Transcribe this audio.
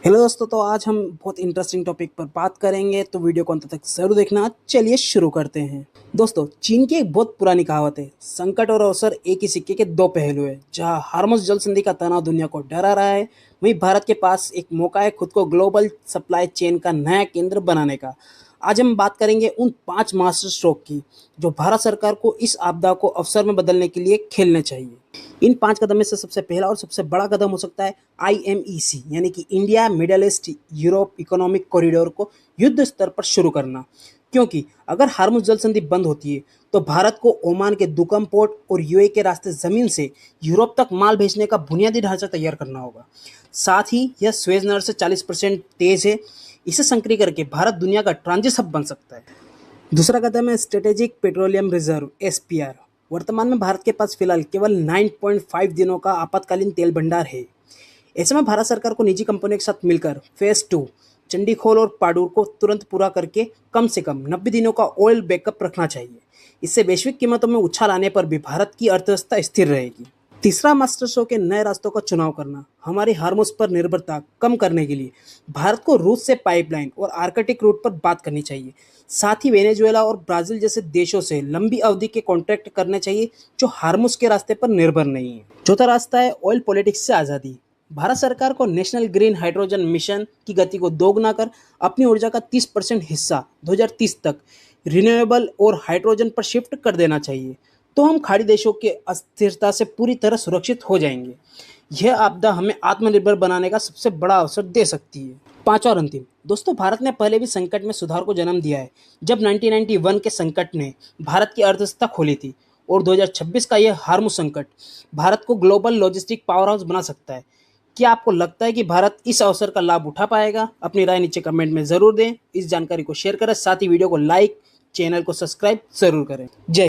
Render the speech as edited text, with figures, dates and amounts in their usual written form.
Hello दोस्तों, तो आज हम बहुत इंटरेस्टिंग टॉपिक पर बात करेंगे, तो वीडियो को अंत तक जरूर देखना। चलिए शुरू करते हैं। दोस्तों, चीन की एक बहुत पुरानी कहावत है, संकट और अवसर एक ही सिक्के के दो पहलू है। जहां हार्मुज जल संधि का तनाव दुनिया को डरा रहा है, वहीं भारत के पास एक मौका है खुद को ग्लोबल सप्लाई चेन का नया केंद्र बनाने का। आज हम बात करेंगे उन 5 मास्टर स्ट्रोक की जो भारत सरकार को इस आपदा को अवसर में बदलने के लिए खेलने चाहिए। इन 5 कदम में से सबसे पहला और सबसे बड़ा कदम हो सकता है IMEC, यानी कि India middle east Europe economic corridor को युद्ध स्तर पर शुरू करना। क्योंकि अगर हार्मुज जल संधि बंद होती है तो भारत को ओमान के दुकम पोर्ट और यूएई के रास्ते जमीन से यूरोप तक माल भेजने का बुनियादी ढांचा तैयार करना होगा। साथ ही यह स्वेज नहर से 40% तेज है। इसे संकरी करके भारत दुनिया का ट्रांजिट हब बन सकता है। दूसरा कदम है स्ट्रेटेजिक पेट्रोलियम रिजर्व SPR। वर्तमान में भारत के पास फिलहाल केवल 9.5 दिनों का आपातकालीन तेल भंडार है। ऐसे में भारत सरकार को निजी कंपनियों के साथ मिलकर फेज 2 चंडीखोल और पाडूर को तुरंत पूरा करके कम से कम 90 दिनों का ऑयल बैकअप रखना चाहिए। इससे वैश्विक कीमतों में उछाल आने पर भी भारत की अर्थव्यवस्था स्थिर रहेगी। तीसरा मास्टर शो के नए रास्तों का चुनाव करना। हमारी हार्मुज पर निर्भरता कम करने के लिए भारत को रूस से पाइपलाइन और आर्कटिक रूट पर बात करनी चाहिए। साथ ही वेनेजुएला और ब्राजील जैसे देशों से लंबी अवधि के कॉन्ट्रैक्ट करने चाहिए जो हार्मुज के रास्ते पर निर्भर नहीं है। चौथा रास्ता है ऑयल पॉलिटिक्स से आज़ादी। भारत सरकार को नेशनल ग्रीन हाइड्रोजन मिशन की गति को दोगुना कर अपनी ऊर्जा का 30% हिस्सा 2030 तक रिन्यूएबल और हाइड्रोजन पर शिफ्ट कर देना चाहिए। तो हम खाड़ी देशों के अस्थिरता से पूरी तरह सुरक्षित हो जाएंगे। यह आपदा हमें आत्मनिर्भर बनाने का सबसे बड़ा अवसर दे सकती है। पांचवा और अंतिम दोस्तों, भारत ने पहले भी संकट में सुधार को जन्म दिया है। जब 1991 के संकट ने भारत की अर्थव्यवस्था खोली थी और 2026 का यह हार्मुज संकट भारत को ग्लोबल लॉजिस्टिक पावर हाउस बना सकता है। क्या आपको लगता है कि भारत इस अवसर का लाभ उठा पाएगा? अपनी राय नीचे कमेंट में जरूर दें। इस जानकारी को शेयर करें, साथ ही वीडियो को लाइक, चैनल को सब्सक्राइब जरूर करें। जय